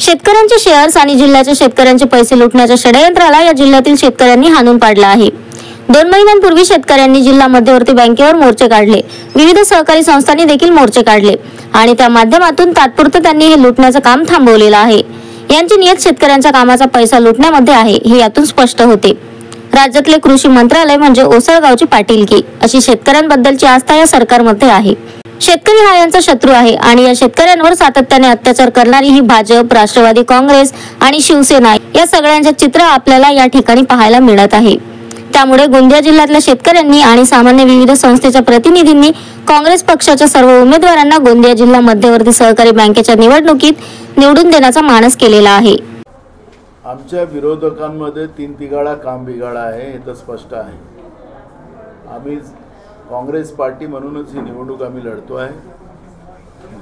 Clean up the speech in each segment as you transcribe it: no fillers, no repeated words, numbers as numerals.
शेतकऱ्यांचे शेअर्स आणि जिल्ह्याच्या शेतकऱ्यांचे पैसे लुटण्याच्या षडयंत्राला या जिल्ह्यातील शेतकऱ्यांनी हाणून पाडलं आहे। 2 महिन्यांपूर्वी शेतकऱ्यांनी जिल्हा मध्यवर्ती बँकेवर मोर्चे काढले, विविध सहकारी संस्थांनी देखील मोर्चे काढले आणि त्या माध्यमातून तात्पुरतं त्यांनी हे लुटण्याचं काम थांबवलेलं आहे। यांची नियत शेतकऱ्यांच्या कामाचा पैसा लुटण्यामध्ये आहे हे यातून स्पष्ट होते। राज्यातले कृषी मंत्रालय म्हणजे ओसळगावची पाटीलकी अशी शेतकऱ्यांबद्दलची आस्था या सरकारमध्ये आहे। शेतकरी हा यांचा शत्रू आहे आणि या शेतकऱ्यांवर सातत्याने अत्याचार करणारी ही भाजप, राष्ट्रवादी काँग्रेस आणि शिवसेना या सगळ्यांचे चित्र आपल्याला या ठिकाणी पाहायला मिळत आहे। त्यामुळे गोंदिया जिल्ह्यातल्या शेतकऱ्यांनी आणि सामान्य विविध संस्थेच्या प्रतिनिधींनी काँग्रेस पक्षाच्या सर्व उमेदवारांना गोंदिया जिल्हा मध्यवर्ती सहकारी बँकेच्या निवडणुकीत निवडून देण्याचा मानस केलेला आहे। आमच्या विरोधकांमध्ये 3 तिघाडा काम बिघाडा आहे हे तर स्पष्ट आहे। आम्ही काँग्रेस पार्टी म्हणूनच ही निवडणूक आम्ही लढतो आहे।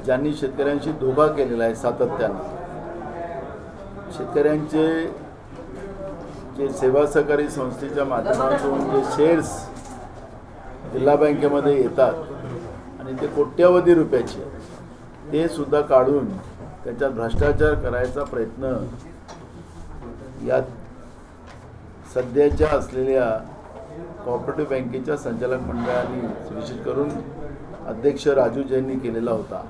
ज्यांनी शेतकऱ्यांशी धोका केलेला आहे सातत्याने, शेतकऱ्यांचे जे सेवा सहकारी संस्थेच्या माध्यमातून जे शेअर्स जिल्हा बँकेमध्ये येतात आणि ते कोट्यवधी रुपयाचे ते सुद्धा काढून त्याच्यात भ्रष्टाचार करायचा प्रयत्न यात सध्याच्या असलेल्या कोऑपरेटिव्ह बँकेच्या संचालक मंडळाने विशेष करून अध्यक्ष राजू जैननी केलेला होता।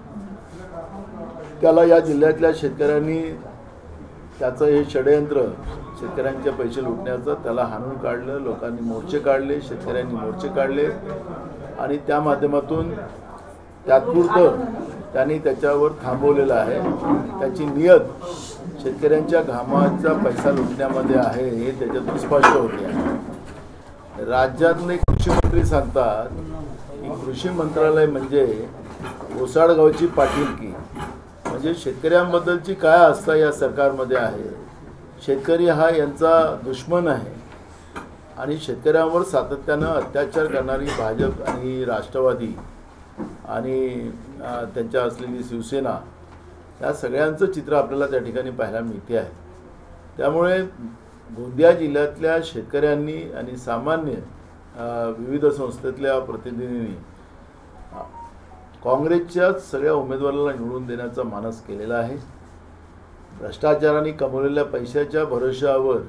त्याला या जिल्ह्यातल्या शेतकऱ्यांनी त्याचं हे षडयंत्र शेतकऱ्यांचे पैसे लुटण्याचं त्याला हाणून काढलं। लोकांनी मोर्चे काढले, शेतकऱ्यांनी मोर्चे काढले आणि त्या माध्यमातून तात्पुरतं त्यांनी त्याच्यावर थांबवलेलं आहे। त्याची नियत शेतकऱ्यांच्या घामाचा पैसा लुटण्यामध्ये आहे हे त्याच्यातून स्पष्ट होते आहे। राज्यातले कृषी मंत्री सांगतात की कृषी मंत्रालय म्हणजे ओसाडगावची पाटीलकी, म्हणजे शेतकऱ्यांबद्दलची काय आस्था या सरकारमध्ये आहे। शेतकरी हा यांचा दुश्मन आहे आणि शेतकऱ्यांवर सातत्यानं अत्याचार करणारी भाजप आणि राष्ट्रवादी आणि त्यांच्या असलेली शिवसेना या सगळ्यांचं चित्र आपल्याला त्या ठिकाणी पाहायला मिळते आहे। त्यामुळे गोंदिया जिल्ह्यातल्या शेतकऱ्यांनी आणि सामान्य विविध संस्थेतल्या प्रतिनिधींनी काँग्रेसच्या सगळ्या उमेदवाराला निवडून देण्याचा मानस केलेला आहे। भ्रष्टाचाराने कमवलेल्या पैशाच्या भरोशावर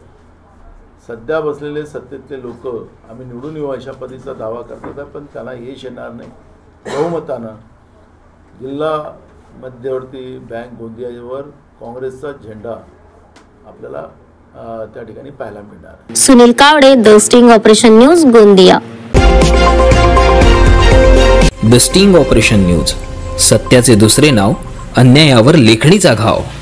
सध्या बसलेले सत्तेतले लोक आम्ही निवडून येऊ अशा पद्धतीचा दावा करतात, पण त्यांना यश येणार नाही। बहुमतानं जिल्हा मध्यवर्ती बँक गोंदियावर काँग्रेसचा झेंडा आपल्याला त्या ठिकाणी पाहायला मिळणार। Sunil Kawade, the sting operation news, Gondia. The sting operation news, सत्याचे दुसरे नाव, अन्यायावर लेखणीचा घाव।